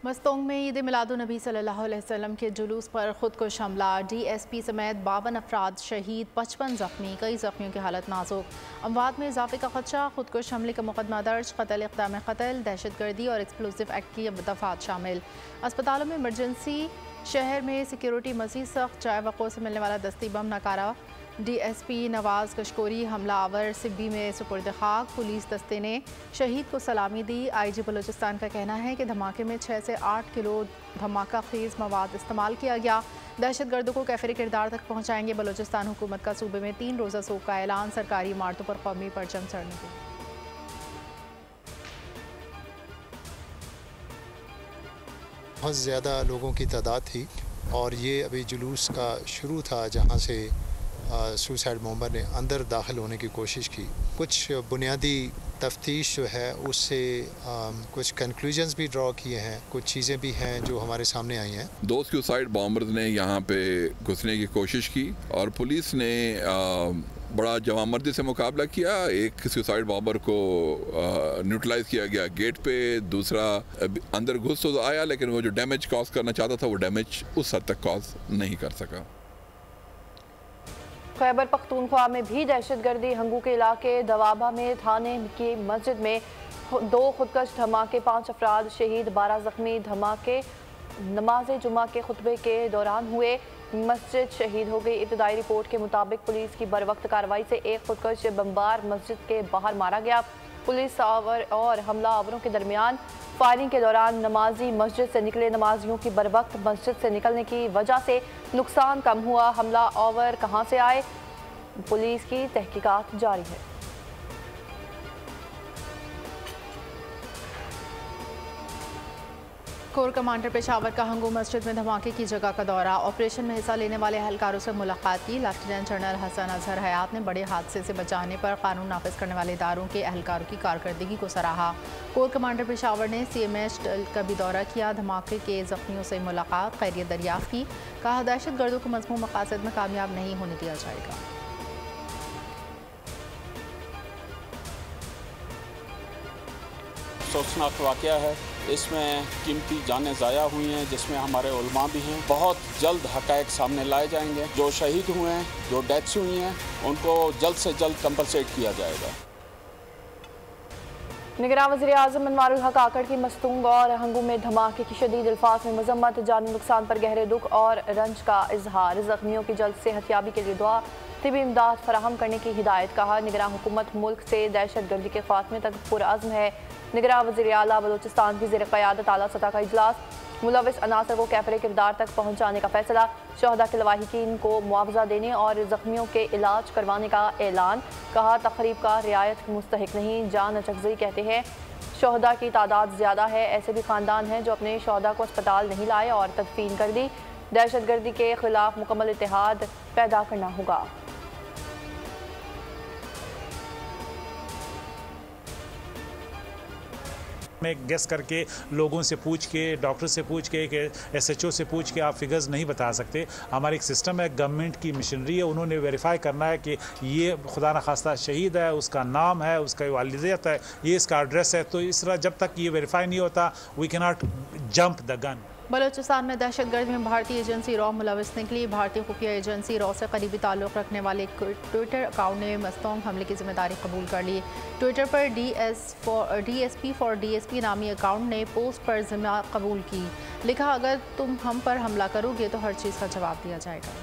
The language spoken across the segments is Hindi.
मस्तोंग में ईद मिलादुन्नबी सल्लल्लाहु अलैहि वसल्लम के जुलूस पर खुदकुश हमला, DSP समेत 52 अफराद शहीद, 55 जख्मी, कई जख्मियों की हालत नाजुक। अमवात में इजाफे का खदशा, खुदकुश हमले का मुकदमा दर्ज, कत्ल, इक़दाम कत्ल, दहशतगर्दी और एक्सप्लोसिव एक्ट की दफात शामिल। अस्पतालों में इमरजेंसी, शहर में सिक्योरिटी मज़ीद सख्त, चाय वक़ों से मिलने वाला दस्ती बम नकारा। DSP नवाज कशकोरी हमला आवर सिब्बी में सुपुर्द खाक, पुलिस दस्ते ने शहीद को सलामी दी। IG बलूचिस्तान का कहना है कि धमाके में 6 से 8 किलो धमाका खेज मवाद इस्तेमाल किया गया। दहशतगर्दों को कैफरे किरदार तक पहुँचाएंगे। बलूचिस्तान हुकूमत का सूबे में 3 रोज़ा सोग का ऐलान, सरकारी इमारतों पर कौमी परचम चढ़ने को। बहुत ज़्यादा लोगों की तादाद थी और ये अभी जुलूस का शुरू था जहाँ से सुसाइड बॉम्बर ने अंदर दाखिल होने की कोशिश की। कुछ बुनियादी तफ्तीश जो है उससे कुछ कंक्लूजन्स भी ड्रॉ किए हैं, कुछ चीज़ें भी हैं जो हमारे सामने आई हैं। 2 सुसाइड बॉम्बर्स ने यहाँ पे घुसने की कोशिश की और पुलिस ने बड़ा जवामर्दी से मुकाबला किया। एक सुसाइड बॉम्बर को न्यूट्रलाइज किया गया गेट पे, दूसरा अंदर घुस तो आया लेकिन वो जो डैमेज कॉज करना चाहता था वो डैमेज उस हद तक कॉज नहीं कर सका। खैबर पख्तूनख्वा में भी दहशतगर्दी, हंगू के इलाके दवाबा में थाने की मस्जिद में 2 खुदकश धमाके, 5 अफराद शहीद, 12 जख्मी। धमाके नमाज जुमा के खुतबे के दौरान हुए, मस्जिद शहीद हो गई। इब्तदाई रिपोर्ट के मुताबिक पुलिस की बरवक्त कार्रवाई से एक खुदकश बमबार मस्जिद के बाहर मारा गया। पुलिस और हमला आवरों के दरमियान फायरिंग के दौरान नमाजी मस्जिद से निकले। नमाजियों की बरवक्त मस्जिद से निकलने की वजह से नुकसान कम हुआ। हमला आवर कहां से आए, पुलिस की तहकीकात जारी है। कोर कमांडर पेशावर का हंगू मस्जिद में धमाके की जगह का दौरा, ऑपरेशन में हिस्सा लेने वाले एहलकारों से मुलाकात की। लेफ्टिनेंट जनरल हसन अजहर हयात ने बड़े हादसे से बचाने पर कानून नाफिज करने वाले इदारों के एहलकारों की कारकर्दगी को सराहा। कोर कमांडर पेशावर ने CMH का भी दौरा किया, धमाके के जख्मियों से मुलाकात, खैरियत दरियाफ्त की। कहा दहशतगर्दों को मज़मूम मकासद में कामयाब नहीं होने दिया जाएगा। अफसोसनाक वाक़या है, इसमें कीमती जानें ज़ाया हुई हैं, जिसमें हमारे उलमा भी हैं। बहुत जल्द हक़ाइक़ सामने लाए जाएंगे। जो शहीद हुए हैं, जो डेथ्स हुई हैं, उनको जल्द से जल्द कंपनसेट किया जाएगा। निगरान वज़ीर आज़म अनवारुल हक आकड़ की मस्तूंग और हंगू में धमाके की शदीद अल्फाज में मजम्मत, जानी नुकसान पर गहरे दुख और रंज का इजहार। जख्मियों की जल्द सेहतयाबी के लिए दुआ, तिबी इमदाद फराहम करने की हिदायत। कहा निगरान हुकूमत मुल्क से दहशतगर्दी के खात्मे तक पुरअज़्म है। निगरान वज़ीर आला बलूचिस्तान की ज़ेर क़यादत आला सतह का इजलास, मुलविस अनासर को कैफरे किरदार तक पहुँचाने का फैसला। शहदा के लवाहिकीन को मुआवजा देने और जख्मियों के इलाज करवाने का ऐलान। कहा तकरीब का रियायत मुस्तहिक नहीं, जान अचकज़ई कहते हैं। शहदा की तादाद ज़्यादा है, ऐसे भी ख़ानदान हैं जो अपने शहदा को अस्पताल नहीं लाए और तदफीन कर दी। दहशतगर्दी के खिलाफ मुकम्मल इत्तेहाद पैदा करना होगा। में गेस करके, लोगों से पूछ के, डॉक्टर से पूछ के, SHO से पूछ के आप फिगर्स नहीं बता सकते। हमारा एक सिस्टम है, गवर्नमेंट की मशीनरी है, उन्होंने वेरीफाई करना है कि ये खुदा न खास्ता शहीद है, उसका नाम है, उसका वालिदियत है, ये इसका एड्रेस है। तो इस तरह जब तक ये वेरीफाई नहीं होता, we can not jump the gun. Balochistan में दहशतगर्दी में भारतीय एजेंसी रॉ मुलविस निकली। भारतीय खुफिया एजेंसी रॉ से करीबी ताल्लुक़ रखने वाले ट्विटर अकाउंट ने मस्तोंग हमले की जिम्मेदारी कबूल कर ली। ट्विटर पर DSP फॉर DSP नामी अकाउंट ने पोस्ट पर जिम्मा कबूल की। लिखा, अगर तुम हम पर हमला करोगे तो हर चीज़ का जवाब दिया जाएगा।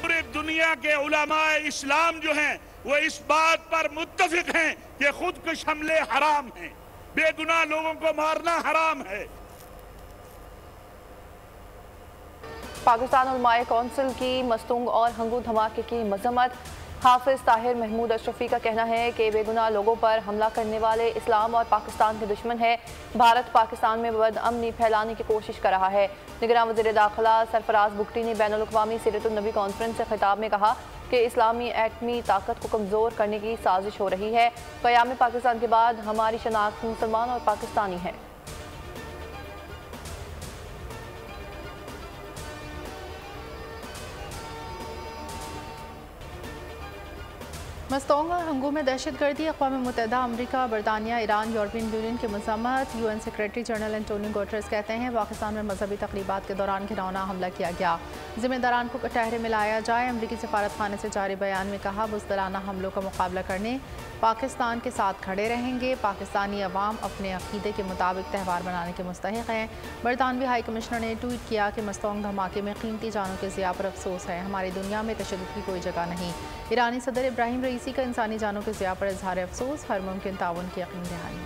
पूरी दुनिया के उलमाए इस्लाम जो हैं वो इस बात पर मुत्तफिक हैं कि खुदकुश हमले हराम हैं, बेगुनाह लोगों को मारना हराम है। पाकिस्तान उलमाए कौंसिल की मस्तूंग और हंगू धमाके की मजम्मत। हाफिज ताहिर महमूद अशरफी का कहना है कि बेगुनाह लोगों पर हमला करने वाले इस्लाम और पाकिस्तान के दुश्मन है। भारत पाकिस्तान में बदअमनी फैलाने की कोशिश कर रहा है। निगरान वज़ीर दाखिला सरफराज बुगटी ने बैनुल-अक़वामी सीरतुन-नबी कॉन्फ्रेंस से खिताब में कहा कि इस्लामी एटमी ताकत को कमज़ोर करने की साजिश हो रही है। क़याम पाकिस्तान के बाद हमारी शनाख्त मुसलमान और पाकिस्तानी है। मस्तोंग और हंगू में दहशतगर्दी, अक़वाम मुत्तहिदा, अमरीका, बरतानिया, ईरान, यूरोपियन यूनियन की मज़म्मत। UN secretary general Antonio Guterres कहते हैं पाकिस्तान में मजहबी तकरीबात के दौरान घिनौना हमला किया गया, जिम्मेदारान को कटहरे में लाया जाए। अमरीकी सफारत खाने से जारी बयान में कहा बुज़दिलाना हमलों का मुकाबला करने पाकिस्तान के साथ खड़े रहेंगे। पाकिस्तानी अवाम अपने अकीदे के मुताबिक त्यौहार मनाने के मुस्तहिक़ हैं। बरतानवी हाई कमिश्नर ने ट्वीट किया कि मस्तोंग धमाके में कीमती जानों के ज़िया पर अफसोस है, हमारी दुनिया में तशद्दुद की कोई जगह नहीं। ईरानी सदर इब्राहिम रईसी का इंसानी जानों के ज़िया पर इजहार अफसोस, हर मुमकिन ताउन की यकीन दहानी।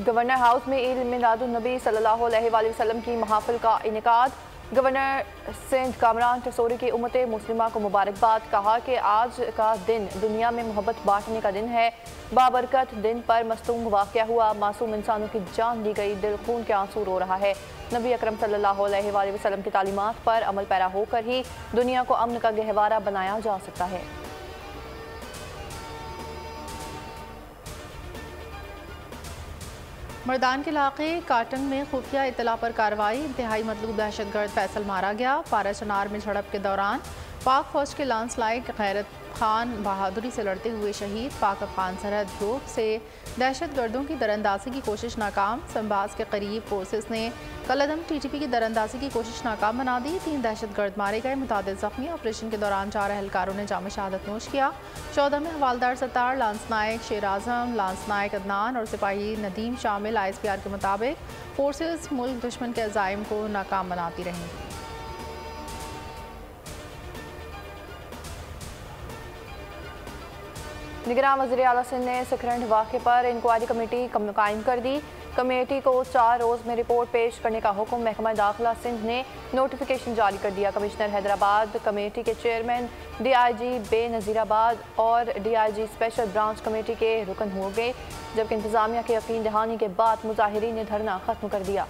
गवर्नर हाउस में ईद मिलादुन्नबी सल्लल्लाहु अलैहि वसल्लम की महफिल का इनेकाद। गवर्नर सिंध कामरान टसोरी की उम्मत मुस्लिमा को मुबारकबाद। कहा कि आज का दिन दुनिया में मोहब्बत बांटने का दिन है। बाबरकत दिन पर मस्तूंग वाक़या हुआ, मासूम इंसानों की जान ली गई, दिल खून के आंसू रो रहा है। नबी अकरम सल्लल्लाहु अलैहि वसल्लम की तालीमात पर अमल पैरा होकर ही दुनिया को अमन का गहवारा बनाया जा सकता है। मर्दान के इलाके काटन में खुफिया इत्तला पर कार्रवाई, इंतहाई मतलूब दहशतगर्द फैसल मारा गया। पारा चनार में झड़प के दौरान पाक फौज के लांसलाइक गैरत खान बहादुरी से लड़ते हुए शहीद। पाक अफगान सरहद ग्रुप से दहशतगर्दों की दरअंदाजी की कोशिश नाकाम। संबाज के करीब फोर्सेस ने कलदम TTP की दरअंदाजी की कोशिश नाकाम बना दी। 3 दहशतगर्द मारे गए, मुतादिद जख्मी। ऑपरेशन के दौरान 4 एहलकारों ने जाम शहादत नोश किया। 14 में हवालदार सत्तार, लांस नायक शेर आजम, लांस नायक अदनान और सिपाही नदीम शामिल। ISPR के मुताबिक फोर्सेस मुल्क दुश्मन के अज़ाइम को नाकाम बनाती रहेंगी। निगरान वज़ीर आला सिंध ने सिखरंड वाक़े पर इंक्वायरी कमेटी कायम कर दी। कमेटी को 4 रोज़ में रिपोर्ट पेश करने का हुक्म महकमा दाखिला सिंध ने नोटिफिकेशन जारी कर दिया। कमिश्नर हैदराबाद कमेटी के चेयरमैन DIG बेनज़ीराबाद और DIG स्पेशल ब्रांच कमेटी के रुकन हो गए, जबकि इंतज़ामिया के यकीन दहानी के बाद मुजाहिरीन ने धरना ख़त्म कर दिया।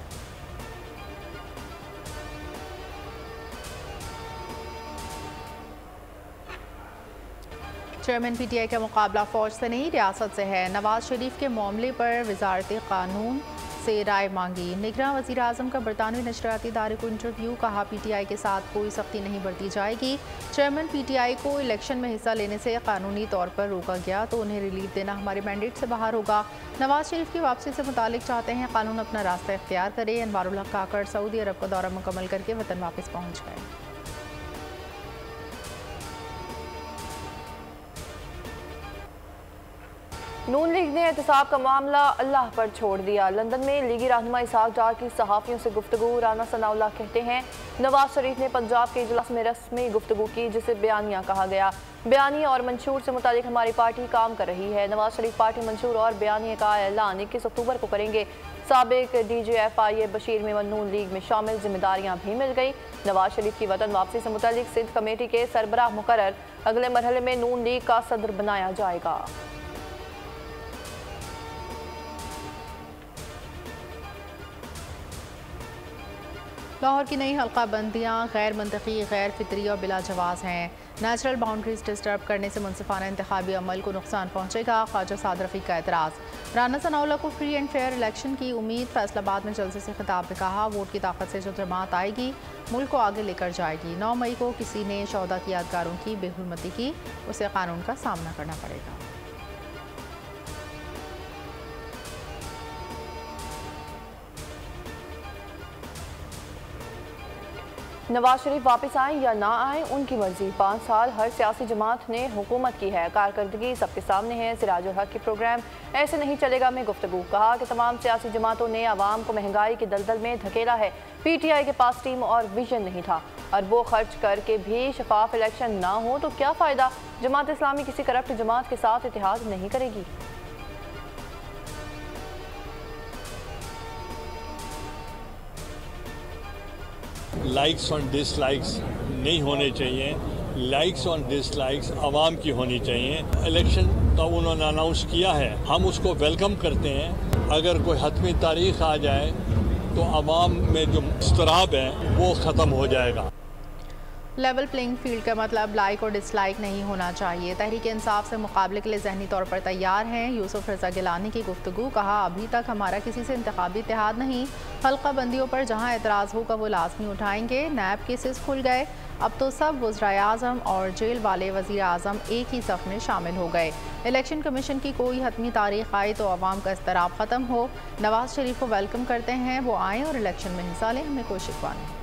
चेयरमैन PTI का मुकाबला फौज से नहीं रियासत से है। नवाज शरीफ के मामले पर वजारत कानून से राय मांगी। निगरान वज़ीर आज़म का बरतानवी नशरियाती इदारे को इंटरव्यू। कहा PTI के साथ कोई सख्ती नहीं बरती जाएगी। चेयरमैन PTI को इलेक्शन में हिस्सा लेने से कानूनी तौर पर रोका गया तो उन्हें रिलीफ देना हमारे मैंडेट से बाहर होगा। नवाज शरीफ की वापसी से मुतालिक चाहते हैं कानून अपना रास्ता इख्तियार करे। अनवारुल हक काकड़ सऊदी अरब का दौरा मुकम्मल करके वतन वापस पहुँच गए। नून लीग ने एहतसाब का मामला अल्लाह पर छोड़ दिया। लंदन में लीगी रहनुमा इसहाक डार की सहाफ़ियों से गुफ्तगू। राना सनाउल्लाह कहते हैं नवाज शरीफ ने पंजाब के इजलास में रस्मी गुफ्तगू की, जिसे बयानिया कहा गया। बयानिया और मंशूर से मुतालिक हमारी पार्टी काम कर रही है। नवाज शरीफ पार्टी मंशूर और बयानिया का ऐलान 21 अक्टूबर को करेंगे। साबिक DG FIA बशीर में नून लीग में शामिल, जिम्मेदारियां भी मिल गई। नवाज शरीफ की वतन वापसी से मुतालिक सिंध कमेटी के सरबराह मुकर्रर, अगले मरहले में नून लीग का सदर बनाया जाएगा। लाहौर की नई हल्का बंदियाँ गैर मंतकी, गैर फितरी और बिला जवाज़ हैं। नेचुरल बाउंड्रीज डिस्टर्ब करने से मुनसिफाना इंतखाबी अमल को नुकसान पहुँचेगा। ख्वाजा साद रफ़ीक का एतराज़। राना सनाउल्लाह को फ्री एंड फेयर इलेक्शन की उम्मीद। फैसलाबाद में जलसे से खिताब में कहा वोट की ताकत से जो जमात आएगी मुल्क को आगे लेकर जाएगी। 9 मई को किसी ने शौदा की यादगारों की बेहुरमती की, उसे कानून का सामना करना पड़ेगा। नवाज शरीफ वापस आएँ या ना आएँ उनकी मर्जी। 5 साल हर सियासी जमात ने हुकूमत की है, कारकर्दगी सबके सामने है। सिराजुल हक की प्रोग्राम ऐसे नहीं चलेगा में गुफ्तगू। कहा कि तमाम सियासी जमातों ने आवाम को महंगाई की दलदल में धकेला है। PTI के पास टीम और विजन नहीं था। अरबों खर्च करके भी शफाफ इलेक्शन ना हो तो क्या फ़ायदा। जमात इस्लामी किसी करप्ट जमात के साथ इत्तेहाद नहीं करेगी। लाइक्स और डिसलाइक्स नहीं होने चाहिए। लाइक्स और डिसलाइक्स आवाम की होनी चाहिए। इलेक्शन का उन्होंने अनाउंस किया है, हम उसको वेलकम करते हैं। अगर कोई हतमी तारीख आ जाए तो आवाम में जो इस्तराब है वो ख़त्म हो जाएगा। लेवल प्लेइंग फील्ड का मतलब लाइक और डिसलाइक नहीं होना चाहिए। तहरीक इंसाफ से मुकाबले के लिए जहनी तौर पर तैयार हैं। यूसुफ रजा गिलानी की गुफ्तगू। कहा, अभी तक हमारा किसी से इंतखाबी इत्तेहाद नहीं। हल्का बंदियों पर जहां एतराज़ होगा वो लाजमी उठाएंगे। नैब केसेस खुल गए, अब तो सब वज़राए आज़म और जेल वाले वज़ीर आज़म एक ही सफ़ में शामिल हो गए। इलेक्शन कमीशन की कोई हतमी तारीख आए तो अवाम का इस्तराब ख़त्म हो। नवाज शरीफ को वेलकम करते हैं, वो आएँ और इलेक्शन में हिस्सा लें, हमें कोई शिकवा नहीं।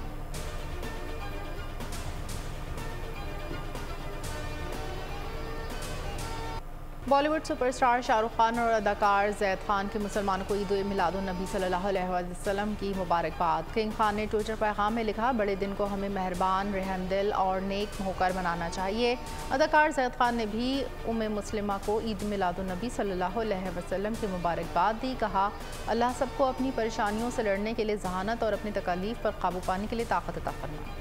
बॉलीवुड सुपरस्टार शाहरुख खान और अदाकार जैद खान के मुसलमानों को ईद मिलादुन्नबी सल्लल्लाहु अलैहि वसल्लम की मुबारकबाद। किंग खान ने ट्विटर पैगाम में लिखा, बड़े दिन को हमें मेहरबान, रहमदिल और नेक होकर मनाना चाहिए। अदाकार जैद खान ने भी उम्मे मुस्लिमा को ईद मिलादुन्नबी सल्लल्लाहु अलैहि वसल्लम की मुबारकबाद दी। कहा, अल्लाह सबको अपनी परेशानियों से लड़ने के लिए जहानत और अपनी तकलीफ पर काबू पाने के लिए ताकत अता फरमाए।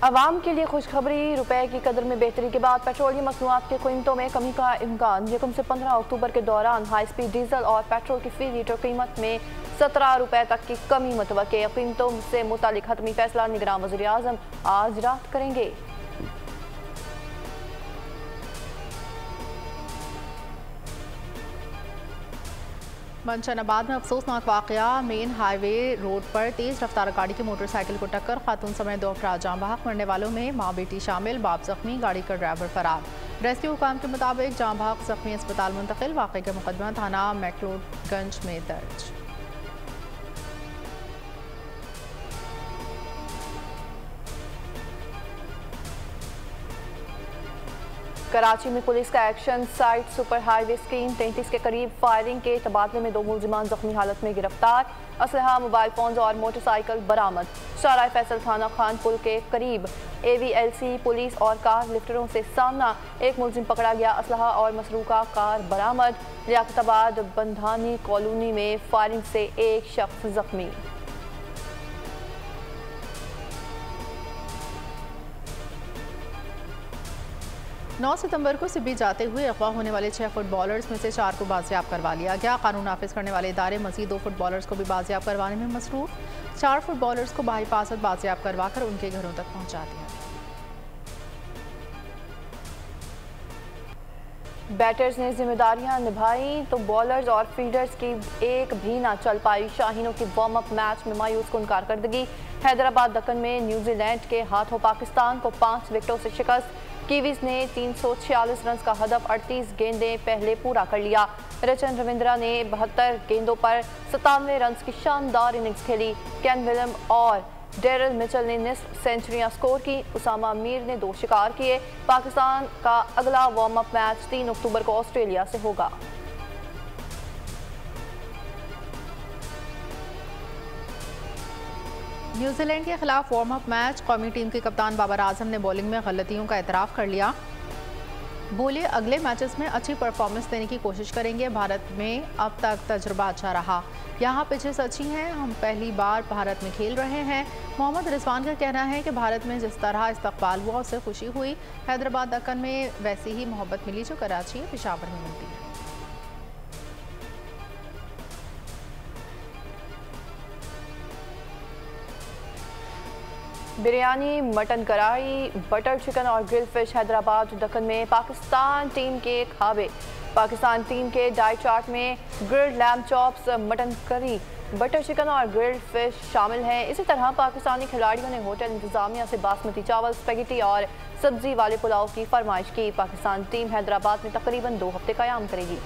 अवाम के लिए खुशखबरी। रुपए की कदर में बेहतरी के बाद पेट्रोलियम मसनूआत की कीमतों में कमी का इम्कान। यकम से 15 अक्टूबर के दौरान हाई स्पीड डीजल और पेट्रोल की फी लीटर कीमत में 17 रुपए तक की कमी मुतवक्के। कीमतों से मुतालिक हतमी फैसला निगरान वज़ीर आज़म आज रात करेंगे। मंशनाबाद में अफसोसनाक वाक़या। मेन हाईवे रोड पर तेज़ रफ्तार गाड़ी की मोटरसाइकिल को टक्कर, खातून समेत 2 अफराद जाँ बहक। मरने वालों में माँ बेटी शामिल, बाप जख्मी, गाड़ी का ड्राइवर फरार। रेस्क्यू हुकाम के मुताबिक जाँ बहक जख्मी अस्पताल मुंतकिल। वाक़े का मुकदमा थाना मैक्लोडगंज में दर्ज। कराची में पुलिस का action. Site super highway scheme 33 के करीब फायरिंग के तबादले में 2 मुलजिमान जख्मी हालत में गिरफ्तार। असलहा, मोबाइल फोन और मोटरसाइकिल बरामद। शाहराह फैसल थाना खान पुल के करीब AVLC पुलिस और कार लिफ्टरों से सामना, एक मुलजिम पकड़ा गया। असलहा और मसरूका कार बरामद। लियाकताबाद बंधानी कॉलोनी में फायरिंग से एक शख्स जख्मी। 9 सितंबर को सिबी जाते हुए अगवा होने वाले 6 फुटबॉलर्स में से 4 को बाजियाब करवा लिया गया। कानून नाफिज करने वाले इदारे मजीद 2 फुटबॉलर्स को भी बाजियाब करवाने में मसरूफ। 4 फुटबॉलर्स को बाहिफाजत बाजियाब करवाकर उनके घरों तक पहुंचा दिया। बैटर्स ने जिम्मेदारियां निभाई तो बॉलर्स और फील्डर्स की एक भी ना चल पाई। शाहीनों की वार्म अप मैच में मायूस कुन कारकर्दगी। हैदराबाद दक्कन में न्यूजीलैंड के हाथों पाकिस्तान को 5 विकेटों से शिकस्त। कीवीज ने 346 रन का हदफ 38 गेंदें पहले पूरा कर लिया। रचन रविंद्रा ने 72 गेंदों पर 97 रन की शानदार इनिंग्स खेली। केन विलियम और डेरिल मिचेल ने निस्फ सेंचुरियां स्कोर की। उसामा मीर ने 2 शिकार किए। पाकिस्तान का अगला वार्म अप मैच 3 अक्टूबर को ऑस्ट्रेलिया से होगा। न्यूजीलैंड के खिलाफ वार्म अप मैच। कौमी टीम के कप्तान बाबर आजम ने बॉलिंग में गलतियों का एतराफ़ कर लिया। बोले, अगले मैचेस में अच्छी परफॉर्मेंस देने की कोशिश करेंगे। भारत में अब तक तजुर्बा अच्छा रहा, यहाँ पिचेस अच्छी हैं, हम पहली बार भारत में खेल रहे हैं। मोहम्मद रिजवान का कहना है कि भारत में जिस तरह इस्तकबाल हुआ उससे खुशी हुई। हैदराबाद दक्कन में वैसी ही मोहब्बत मिली जो कराची या पेशावर में मिलती है। बिरयानी, मटन कढ़ाई, बटर चिकन और ग्रिल फिश हैदराबाद दक्कन में पाकिस्तान टीम के खाबे। पाकिस्तान टीम के डाइट चार्ट में grilled lamb chops, mutton curry, butter chicken और ग्रिल्ड फिश शामिल हैं। इसी तरह पाकिस्तानी खिलाड़ियों ने होटल इंतजामिया से बासमती चावल, स्पेगेटी और सब्जी वाले पुलाव की फरमाइश की। पाकिस्तान टीम हैदराबाद में तकरीबन 2 हफ्ते क़याम करेगी।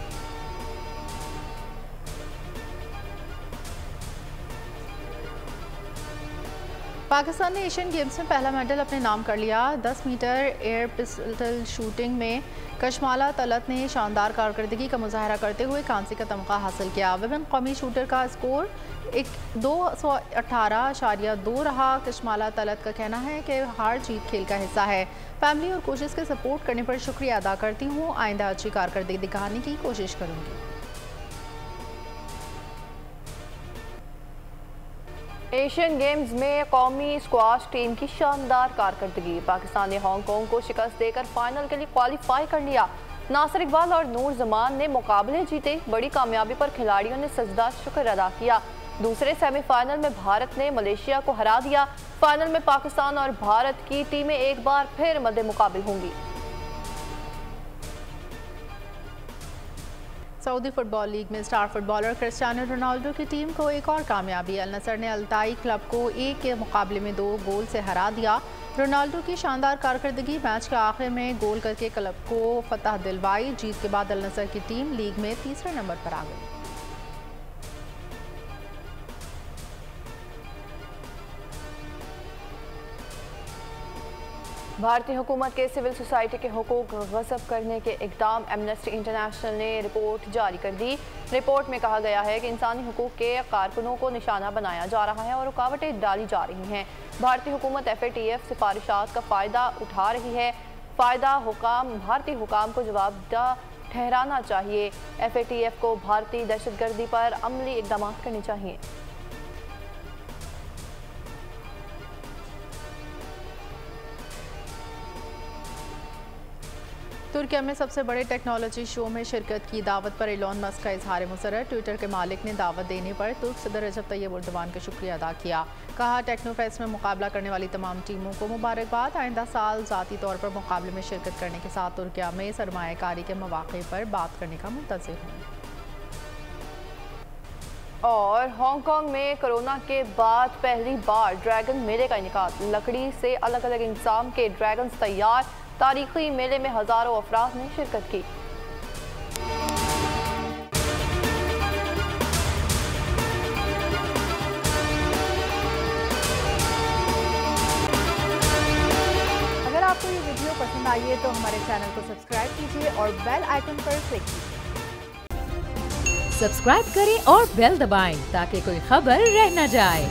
पाकिस्तान ने एशियन गेम्स में पहला मेडल अपने नाम कर लिया। 10 मीटर एयर पिस्टल शूटिंग में कशमाला तलत ने शानदार कारकर्दगी का मुजाहरा करते हुए कांसे का तमगा हासिल किया। विभिन्न कौमी शूटर का स्कोर 218.2 रहा। कशमाला तलत का कहना है कि हार जीत खेल का हिस्सा है। फैमिली और कोशिश के सपोर्ट करने पर शुक्रिया अदा करती हूँ। आइंदा अच्छी कारकर्दगी दिखाने की कोशिश करूँगी। एशियन गेम्स में कौमी स्क्वाश टीम की शानदार कारकर्दगी। पाकिस्तान ने हांगकांग को शिकस्त देकर फाइनल के लिए क्वालिफाई कर लिया। नासिर इकबाल और नूर जमान ने मुकाबले जीते। बड़ी कामयाबी पर खिलाड़ियों ने सजदा शुक्र अदा किया। दूसरे सेमीफाइनल में भारत ने मलेशिया को हरा दिया। फाइनल में पाकिस्तान और भारत की टीमें एक बार फिर मद्दे मुकाबिल होंगी। सऊदी फुटबॉल लीग में स्टार फुटबॉलर क्रिस्टियानो रोनाल्डो की टीम को एक और कामयाबी। अल नसर ने अल्ताई क्लब को 1 के मुकाबले में 2 गोल से हरा दिया। रोनाल्डो की शानदार कारकर्दगी मैच के आखिर में गोल करके क्लब को फतह दिलवाई। जीत के बाद अल नसर की टीम लीग में तीसरे नंबर पर आ गई। भारतीय हुकूमत के सिविल सोसाइटी के हुकूक गस्ब करने के इक़दाम एमनेस्टी इंटरनेशनल ने रिपोर्ट जारी कर दी। रिपोर्ट में कहा गया है कि इंसानी हुकूक के कारकुनों को निशाना बनाया जा रहा है और रुकावटें डाली जा रही हैं। भारतीय हुकूमत FATF सिफारिशात का फ़ायदा उठा रही है। भारतीय हुकाम को जवाबदेह ठहराना चाहिए। FATF को भारतीय दहशतगर्दी पर अमली इक़दाम करने चाहिए। तुर्किया में सबसे बड़े टेक्नोलॉजी शो में शिरकत की दावत पर एलोन मस्क का इजहार मुसर्रत। ट्विटर के मालिक ने दावत देने पर तुर्क सदर रजब तैयब एर्दोगान का शुक्रिया अदा किया। कहा, टेक्नोफेस्ट में मुकाबला करने वाली तमाम टीमों को मुबारकबाद। आइंदा साल ज़ाती तौर पर मुकाबले में शिरकत करने के साथ तुर्किया में सरमायाकारी के मौक़े पर बात करने का मुंतज़िर हूँ। और हांगकांग में कोरोना के बाद पहली बार ड्रैगन मेले का इनेकाद। लकड़ी से अलग अलग इंसाम के ड्रैगन्स तैयार। तारीखी मेले में हजारों अफराद ने शिरकत की। अगर आपको ये वीडियो पसंद आई है तो हमारे चैनल को सब्सक्राइब कीजिए और बेल आइकन पर क्लिक कीजिए। सब्सक्राइब करें और बेल दबाएं ताकि कोई खबर रह न जाए।